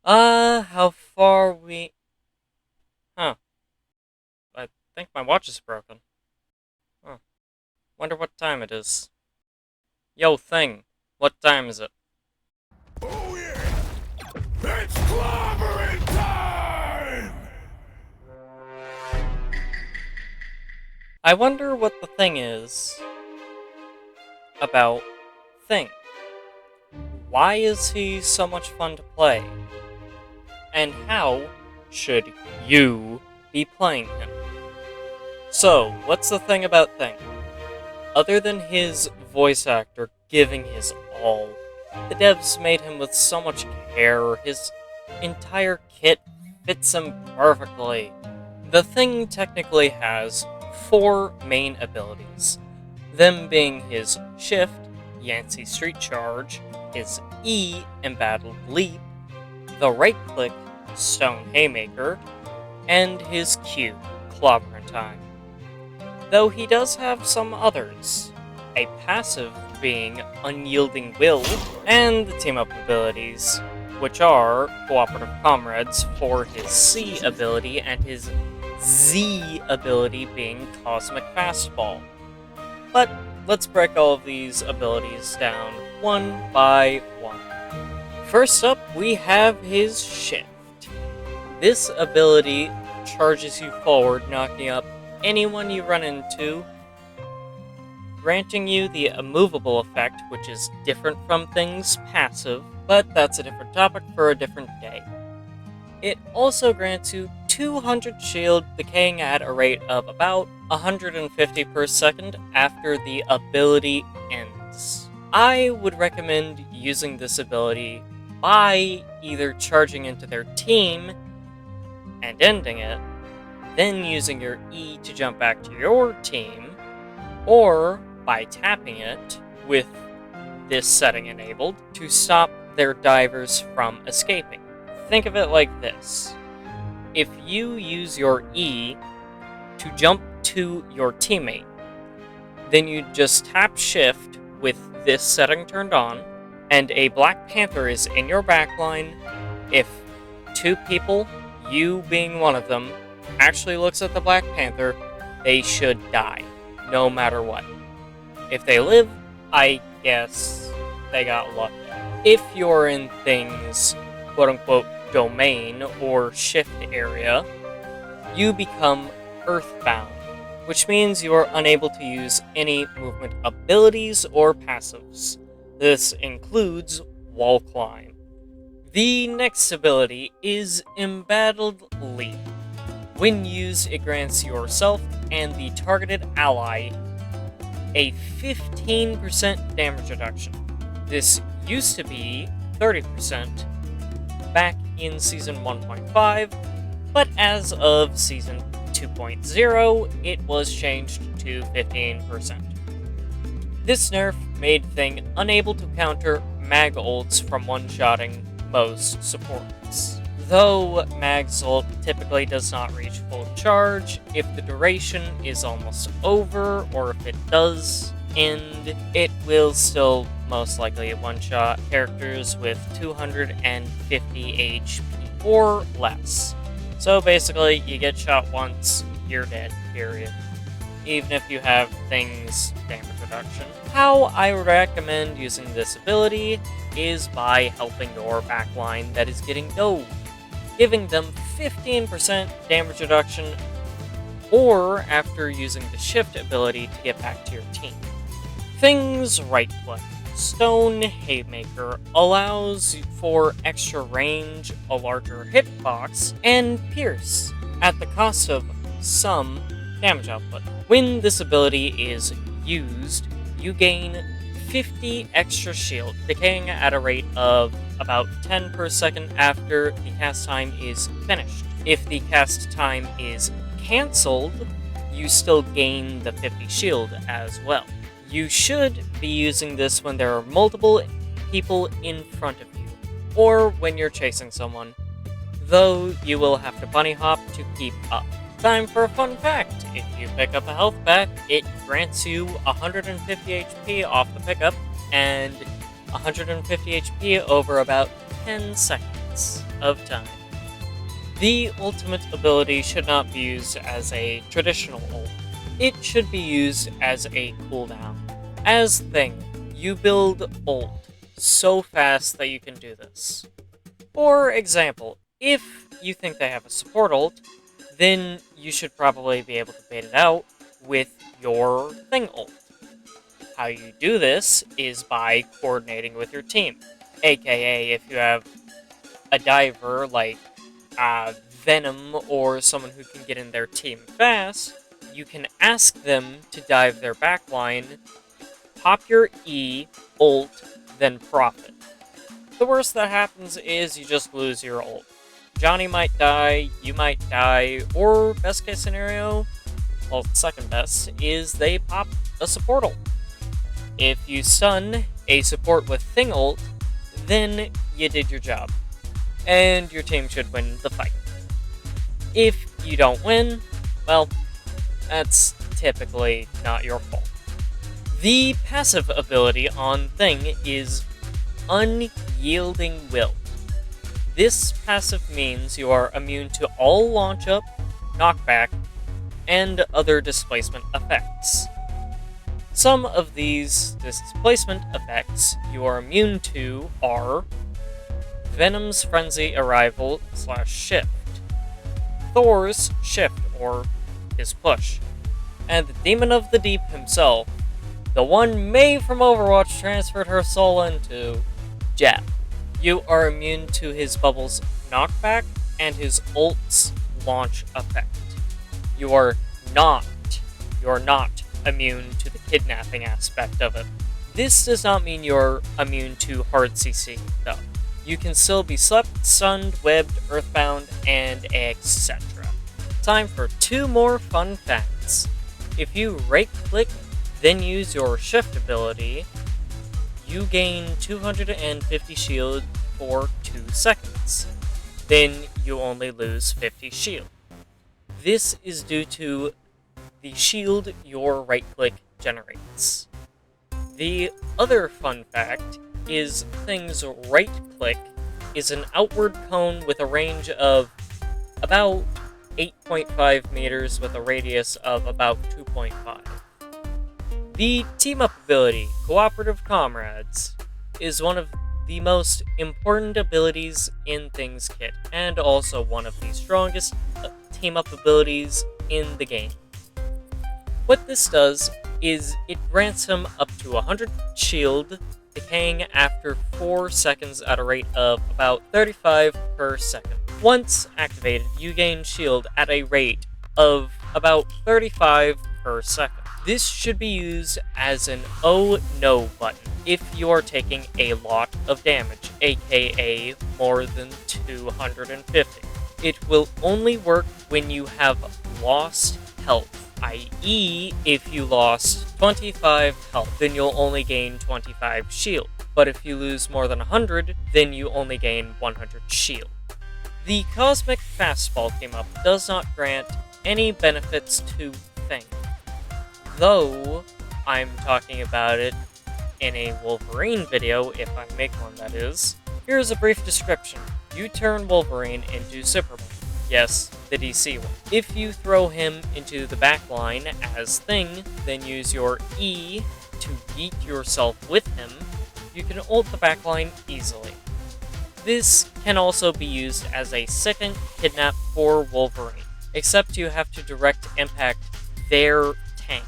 How far we... Huh. I think my watch is broken. Huh. Wonder what time it is. Yo, thing. What time is it? Oh yeah! It's clobbering time! I wonder what the thing is about Thing. Why is he so much fun to play? And how should you be playing him? So, what's the thing about Thing? Other than his voice actor giving his all, the devs made him with so much care. His entire kit fits him perfectly. The Thing technically has four main abilities, them being his Shift, Yancey Street Charge, his E, Embattled Leap, the right click, Stone Haymaker, and his Q, Clobbering Time. Though he does have some others, a passive being Unyielding Will, and the team up abilities, which are Cooperative Comrades for his C ability and his Z ability being Cosmic Fastball. But let's break all of these abilities down one by one. First up, we have his Shift. This ability charges you forward, knocking up anyone you run into, granting you the immovable effect, which is different from Thing's passive, but that's a different topic for a different day. It also grants you 200 shield, decaying at a rate of about 150 per second after the ability ends. I would recommend using this ability by either charging into their team and ending it, then using your E to jump back to your team, or by tapping it with this setting enabled to stop their divers from escaping. Think of it like this. If you use your E to jump to your teammate, then you just tap Shift with this setting turned on, and a Black Panther is in your backline. If two people, you being one of them, actually looks at the Black Panther, they should die, no matter what. If they live, I guess they got lucky. If you're in Thing's quote-unquote domain or shift area, you become Earthbound, which means you are unable to use any movement abilities or passives. This includes Wall Climb. The next ability is Embattled Leap. When used, it grants yourself and the targeted ally a 15% damage reduction. This used to be 30% back in Season 1.5, but as of Season 2.0, it was changed to 15%. This nerf made Thing unable to counter mag ults from one-shotting most supports. Though Mag's ult typically does not reach full charge, if the duration is almost over, or if it does end, it will still most likely one-shot characters with 250 HP or less. So basically, you get shot once, you're dead, period. Even if you have Thing's damage reduction. How I recommend using this ability is by helping your backline that is getting dove, giving them 15% damage reduction, or after using the Shift ability to get back to your team. Thing's right click, Stone Haymaker, allows for extra range, a larger hitbox, and Pierce, at the cost of some damage output. When this ability is used, you gain 50 extra shield, decaying at a rate of about 10 per second after the cast time is finished. If the cast time is cancelled, you still gain the 50 shield as well. You should be using this when there are multiple people in front of you, or when you're chasing someone, though you will have to bunny hop to keep up. Time for a fun fact. If you pick up a health pack, it grants you 150 HP off the pickup, and 150 HP over about 10 seconds. seconds of time. The ultimate ability should not be used as a traditional ult. It should be used as a cooldown. As Thing, you build ult so fast that you can do this. For example, if you think they have a support ult, then you should probably be able to bait it out with your Thing ult. How you do this is by coordinating with your team. AKA, if you have a diver like Venom or someone who can get in their team fast, you can ask them to dive their backline, pop your E, ult, then profit. The worst that happens is you just lose your ult. Johnny might die, you might die, or best case scenario, well, second best, is they pop a support ult. If you stun a support with Thing ult, then you did your job, and your team should win the fight. If you don't win, well, that's typically not your fault. The passive ability on Thing is Unyielding Will. This passive means you are immune to all launch up, knockback, and other displacement effects. Some of these displacement effects you are immune to are Venom's Frenzy Arrival / Shift, Thor's Shift or his Push, and the Demon of the Deep himself, the one Mei from Overwatch transferred her soul into, Jab. You are immune to his Bubble's knockback and his ult's launch effect. You are not immune to the kidnapping aspect of it. This does not mean you're immune to hard CC, though. You can still be slept, stunned, webbed, earthbound, and etc. Time for 2 more fun facts. If you right-click, then use your shift ability, you gain 250 shield for 2 seconds. Then you only lose 50 shield. This is due to the shield your right-click generates. The other fun fact is Thing's right-click is an outward cone with a range of about 8.5 meters with a radius of about 2.5. The team-up ability, Cooperative Comrades, is one of the most important abilities in Thing's kit, and also one of the strongest team-up abilities in the game. What this does is it grants him up to 100 shield, decaying after 4 seconds at a rate of about 35 per second. Once activated, you gain shield at a rate of about 35 per second. This should be used as an oh no button if you are taking a lot of damage, aka more than 250. It will only work when you have lost health, i.e. if you lost 25 health, then you'll only gain 25 shield. But if you lose more than 100, then you only gain 100 shield. The Cosmic Fastball team-up does not grant any benefits to Thing, though I'm talking about it in a Wolverine video, if I make one that is. Here's a brief description. You turn Wolverine into Superman. Yes, the DC one. If you throw him into the backline as Thing, then use your E to yeet yourself with him, you can ult the backline easily. This can also be used as a second kidnap for Wolverine, except you have to direct impact their tank.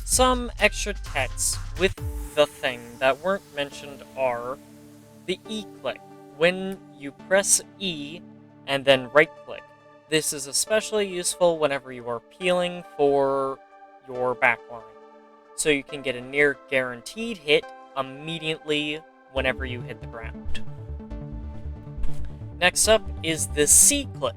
Some extra techs with the Thing that weren't mentioned are the E-click, when you press E and then right-click. This is especially useful whenever you are peeling for your backline, so you can get a near guaranteed hit immediately whenever you hit the ground. Next up is the C-click.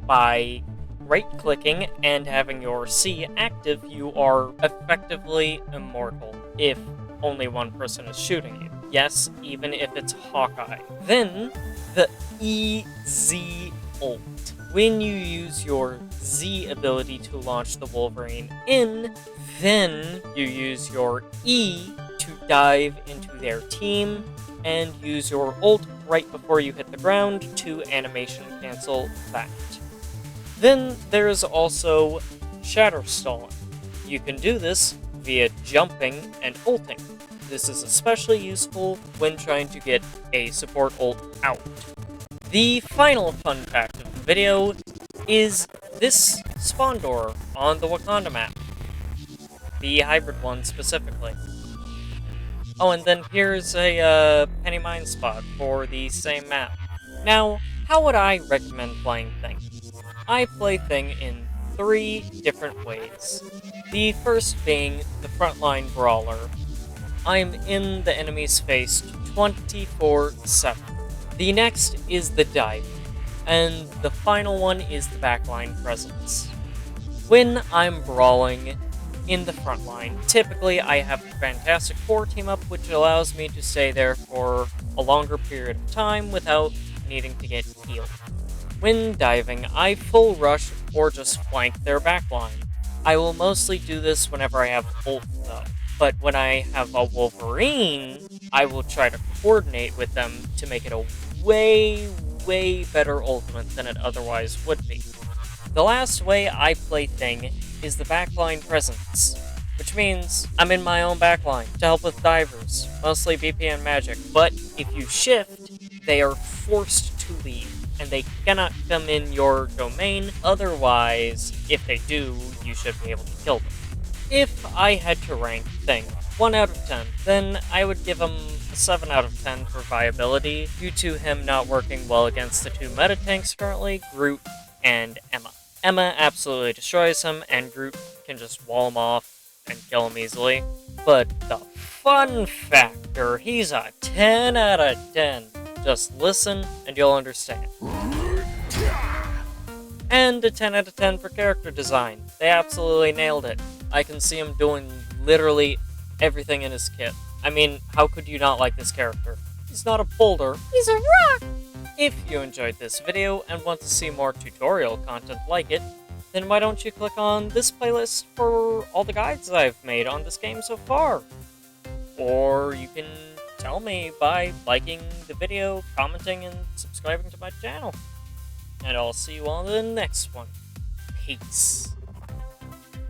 By right-clicking and having your C active, you are effectively immortal if only one person is shooting you. Yes, even if it's Hawkeye. Then, the EZ ult. When you use your Z ability to launch the Wolverine in, then you use your E to dive into their team and use your ult right before you hit the ground to animation cancel that. Then there is also shatter stalling. You can do this via jumping and ulting. This is especially useful when trying to get a support ult out. The final fun fact of the video is this spawn door on the Wakanda map. The hybrid one specifically. Oh, and then here's a penny mine spot for the same map. Now, how would I recommend playing Thing? I play Thing in 3 different ways. The first being the frontline brawler. I'm in the enemy's face 24/7. The next is the dive, and the final one is the backline presence. When I'm brawling in the front line, typically I have a Fantastic Four team up, which allows me to stay there for a longer period of time without needing to get healed. When diving, I full rush or just flank their backline. I will mostly do this whenever I have ult though, but when I have a Wolverine, I will try to coordinate with them to make it a way better ultimate than it otherwise would be. The last way I play Thing is the backline presence, which means I'm in my own backline to help with divers, mostly BP and magic, but if you shift, they are forced to leave, and they cannot come in your domain, otherwise, if they do, you should be able to kill them. If I had to rank Thing 1 out of 10, then I would give him a 7 out of 10 for viability, due to him not working well against the 2 meta tanks currently, Groot and Emma. Emma absolutely destroys him, and Groot can just wall him off and kill him easily. But the fun factor, he's a 10 out of 10. Just listen and you'll understand. And a 10 out of 10 for character design. They absolutely nailed it. I can see him doing literally everything in his kit. I mean, how could you not like this character? He's not a boulder, he's a rock! If you enjoyed this video and want to see more tutorial content like it, then why don't you click on this playlist for all the guides I've made on this game so far? Or you can tell me by liking the video, commenting, and subscribing to my channel. And I'll see you on the next one. Peace.